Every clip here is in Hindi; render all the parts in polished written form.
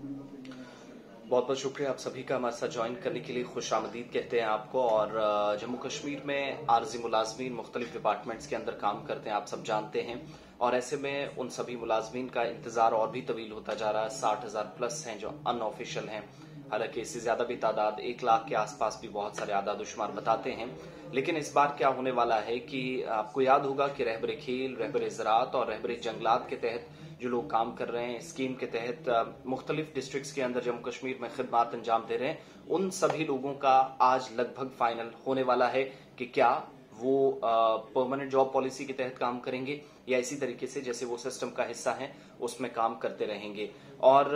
बहुत बहुत शुक्रिया आप सभी का हमारे साथ ज्वाइन करने के लिए। खुशामदीद कहते हैं आपको। और जम्मू कश्मीर में आर्जी मुलाजमीन मुख्तलिफ डिपार्टमेंट्स के अंदर काम करते हैं, आप सब जानते हैं। और ऐसे में उन सभी मुलाजमीन का इंतजार और भी तवील होता जा रहा है। 60,000 प्लस हैं जो अनऑफिशियल हैं। हालांकि इससे ज्यादा भी तादाद 1 लाख के आसपास भी बहुत सारे आदाद शुमार बताते हैं। लेकिन इस बार क्या होने वाला है कि आपको याद होगा कि रहबरे खेल, रहबरे ज़राअत और रहबरे जंगलात के तहत जो लोग काम कर रहे हैं, स्कीम के तहत मुख्तलिफ डिस्ट्रिक्ट्स के अंदर जम्मू कश्मीर में खिदमात अंजाम दे रहे हैं, उन सभी लोगों का आज लगभग फाइनल होने वाला है कि क्या वो परमानेंट जॉब पॉलिसी के तहत काम करेंगे या इसी तरीके से जैसे वो सिस्टम का हिस्सा है उसमें काम करते रहेंगे। और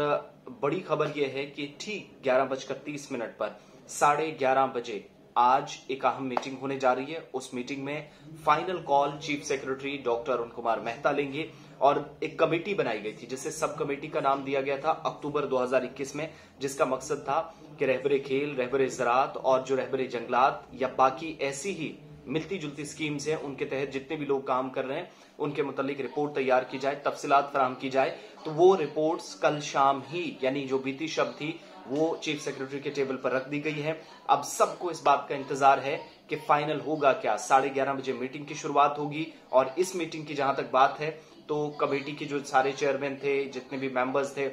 बड़ी खबर यह है कि ठीक 11:30 पर 11:30 बजे आज एक अहम मीटिंग होने जा रही है। उस मीटिंग में final call chief secretary doctor Arun Kumar Mehta लेंगे और एक कमेटी बनाई गई थी जिसे सब कमेटी का नाम दिया गया था अक्टूबर 2021 में, जिसका मकसद था कि रहबरे खेल, रहबरे ज़राअत और जो रहबरे जंगलात या बाकी ऐसी ही मिलती जुलती स्कीम्स हैं उनके तहत जितने भी लोग काम कर रहे हैं उनके मुतालिक रिपोर्ट तैयार की जाए, तफसीलात फराहम की जाए। तो वो रिपोर्ट्स कल शाम ही यानी जो बीती शब थी वो चीफ सेक्रेटरी के टेबल पर रख दी गई है। अब सबको इस बात का इंतजार है कि फाइनल होगा क्या। 11:30 बजे मीटिंग की शुरुआत होगी और इस मीटिंग की जहां तक बात है तो कमेटी के जो सारे चेयरमैन थे, जितने भी मेंबर्स थे,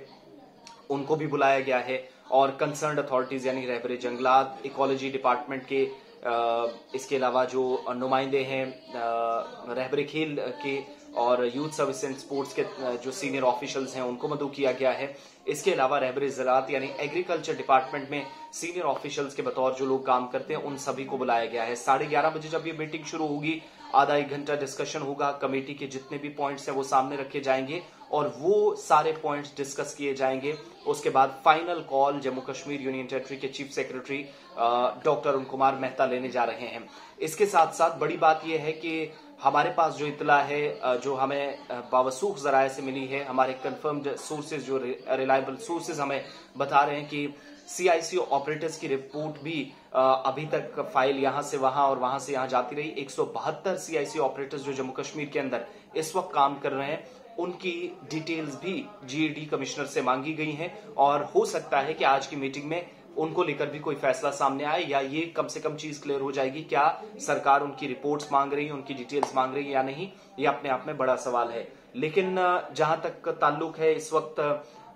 उनको भी बुलाया गया है और कंसर्न्ड अथॉरिटीज यानी रहबरे जंगलात, इकोलॉजी डिपार्टमेंट के इसके अलावा जो नुमाइंदे हैं रहबरे खेल के और यूथ सर्विस एंड स्पोर्ट्स के जो सीनियर ऑफिशियल्स हैं उनको मदऊ किया गया है। इसके अलावा रहबरे ज़राअत यानी एग्रीकल्चर डिपार्टमेंट में सीनियर ऑफिशियल्स के बतौर जो लोग काम करते हैं उन सभी को बुलाया गया है। 11:30 बजे जब ये मीटिंग शुरू होगी, आधा 1 घंटा डिस्कशन होगा। कमेटी के जितने भी पॉइंट्स हैं वो सामने रखे जाएंगे और वो सारे पॉइंट्स डिस्कस किए जाएंगे। उसके बाद final call Jammu Kashmir union territory के chief secretary doctor Arun Kumar Mehta लेने जा रहे हैं। इसके साथ साथ बड़ी बात यह है कि हमारे पास जो इतला है, जो हमें बावसूख जराये से मिली है, हमारे कंफर्म्ड सोर्सेज जो रिलायबल सोर्सेज हमें बता रहे हैं कि सीआईसी ऑपरेटर्स की रिपोर्ट भी अभी तक फाइल यहां से वहां और वहां से यहां जाती रही। 172 सीआईसी ऑपरेटर्स जो जम्मू कश्मीर के अंदर इस वक्त काम कर रहे हैं उनकी डिटेल्स भी जीएडी कमिश्नर से मांगी गई हैं और हो सकता है कि आज की मीटिंग में उनको लेकर भी कोई फैसला सामने आए या ये कम से कम चीज क्लियर हो जाएगी क्या सरकार उनकी रिपोर्ट्स मांग रही है, उनकी डिटेल्स मांग रही है या नहीं, ये अपने आप में बड़ा सवाल है। लेकिन जहां तक ताल्लुक है इस वक्त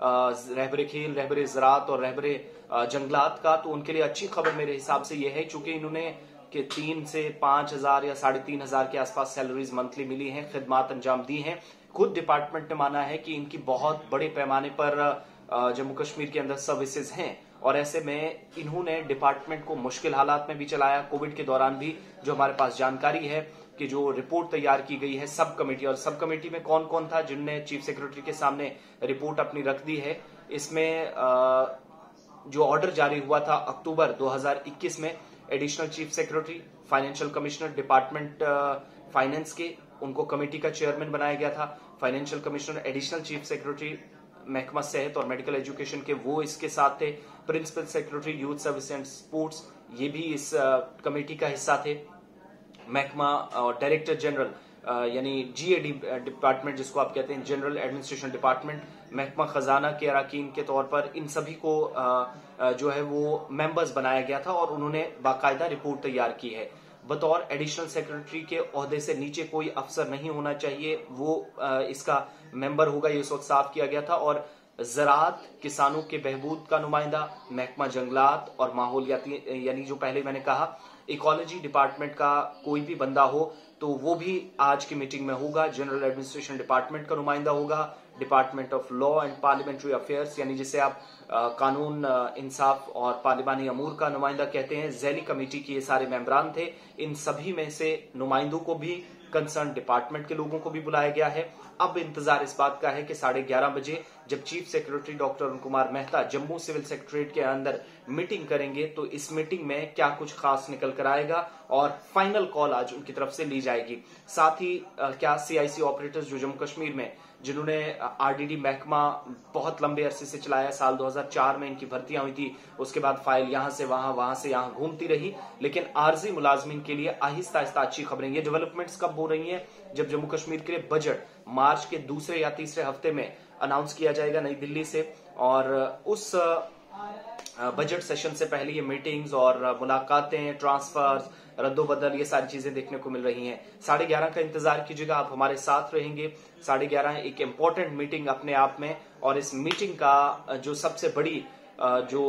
रहबरे खेल, रहबरे ज़राअत और रहबरे जंगलात का, तो उनके लिए अच्छी खबर मेरे हिसाब से यह है चूंकि इन्होंने कि 3 से 5,000 या 3,500 के आसपास सैलरीज मंथली मिली हैं, खिदमात अंजाम दी हैं। खुद डिपार्टमेंट ने माना है कि इनकी बहुत बड़े पैमाने पर जम्मू कश्मीर के अंदर सर्विसेज हैं और ऐसे में इन्होंने डिपार्टमेंट को मुश्किल हालात में भी चलाया। कोविड के दौरान भी जो हमारे पास जानकारी है कि जो रिपोर्ट तैयार की गई है सब कमेटी, और सब कमेटी में कौन कौन था जिनने चीफ सेक्रेटरी के सामने रिपोर्ट अपनी रख दी है, इसमें जो ऑर्डर जारी हुआ था अक्टूबर 2021 में, additional chief secretary, financial commissioner department finance के, उनको कमेटी का चेयरमैन बनाया गया था। Financial commissioner, additional chief secretary महकमा सेहत और मेडिकल एजुकेशन के, वो इसके साथ थे। Principal secretary youth service and sports, ये भी इस कमेटी का हिस्सा थे। महकमा और डायरेक्टर जनरल यानी जीएडी डिपार्टमेंट जिसको आप कहते हैं, जनरल एडमिनिस्ट्रेशन डिपार्टमेंट, महकमा खजाना के अरकान के तौर पर इन सभी को जो है वो मेंबर्स बनाया गया था और उन्होंने बाकायदा रिपोर्ट तैयार की है। बतौर एडिशनल सेक्रेटरी के ओहदे से नीचे कोई अफसर नहीं होना चाहिए, वो इसका मेंबर होगा, ये इस वक्त साफ किया गया था। और ज़राअत, किसानों के बहबूद का नुमाइंदा, महकमा जंगलात और माहौलियाती यानी जो पहले मैंने कहा इकोलॉजी डिपार्टमेंट का कोई भी बंदा हो तो वो भी आज की मीटिंग में होगा। जनरल एडमिनिस्ट्रेशन डिपार्टमेंट का नुमाइंदा होगा। Department of law and parliamentary affairs यानी जिसे आप कानून, इंसाफ और पार्लिमानी अमूर का नुमाइंदा कहते हैं, ज़ैली कमेटी के ये सारे मेंबरान थे। इन सभी में से नुमाइंदों को भी, कंसर्न डिपार्टमेंट के लोगों को भी बुलाया गया है। अब इंतजार इस बात का है कि 11:30 बजे जब chief secretary doctor Arun Kumar Mehta Jammu civil secretariat के अंदर मीटिंग करेंगे तो इस मीटिंग में क्या कुछ खास निकल कर आएगा और फाइनल कॉल आज उनकी तरफ से ली जाएगी। साथ ही क्या सीआईसी ऑपरेटर्स जो जम्मू कश्मीर में, जिन्होंने आरडीडी महकमा बहुत लंबे अरसे से चलाया, साल 2004 में इनकी भर्तियां हुई थी, उसके बाद फाइल यहां से वहां, वहां से यहां घूमती रही, लेकिन आरजी मुलाजमीन के लिए आहिस्ता आहिस्ता अच्छी खबरें। ये डेवलपमेंट्स कब हो रही हैं? जब जम्मू कश्मीर के लिए बजट मार्च के दूसरे या तीसरे हफ्ते में अनाउंस किया जाएगा नई दिल्ली से। और उस बजट सेशन से पहले ये मीटिंग्स और मुलाकातें, ट्रांसफर्स, रद्दोबदल, ये सारी चीजें देखने को मिल रही हैं। 11:30 का इंतजार कीजिएगा, आप हमारे साथ रहेंगे। 11:30 एक इंपॉर्टेंट मीटिंग अपने आप में, और इस मीटिंग का जो सबसे बड़ी जो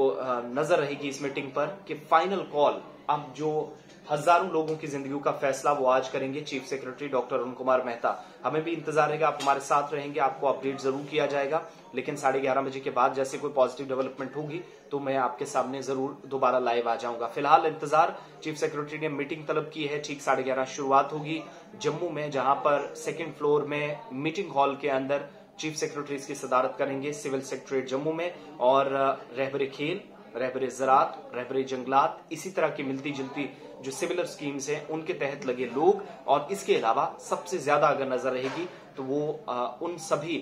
नजर रहेगी इस मीटिंग पर कि फाइनल कॉल, अब जो हजारों लोगों की जिंदगी का फैसला वो आज करेंगे chief secretary doctor Arun Kumar Mehta. हमें भी इंतजार रहेगा, आप हमारे साथ रहेंगे, आपको अपडेट जरूर किया जाएगा। लेकिन 11:30 बजे के बाद जैसे कोई पॉजिटिव डेवलपमेंट होगी तो मैं आपके सामने जरूर दोबारा लाइव आ जाऊंगा। फिलहाल इंतजार, चीफ सेक्रेटरी ने मीटिंग तलब की है। ठीक 11:30 शुरुआत होगी जम्मू में, जहां पर 2nd फ्लोर में मीटिंग हॉल के अंदर चीफ सेक्रेटरी इसकी सदारत करेंगे, सिविल सेक्रेटरीट जम्मू में। और रहबरे खेल, रहबरे ज़रात, रहबरे जंगलात, इसी तरह की मिलती जुलती जो सिमिलर स्कीम्स हैं उनके तहत लगे लोग, और इसके अलावा सबसे ज्यादा अगर नजर रहेगी तो वो उन सभी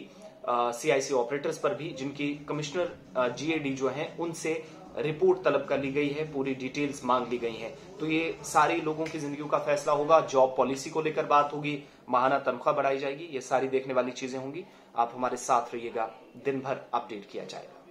CIC ऑपरेटर्स पर भी जिनकी कमिश्नर GAD जो हैं उनसे रिपोर्ट तलब कर ली गई है, पूरी डिटेल्स मांग ली गई हैं। तो ये सारे लोगों की जिंदगी का फैसला होगा। जॉब पॉलिसी को लेकर बात होगी, माहाना तनख्वाह बढ़ाई जाएगी, ये सारी देखने वाली चीजें होंगी। आप हमारे साथ रहिएगा, दिन भर अपडेट किया जाएगा।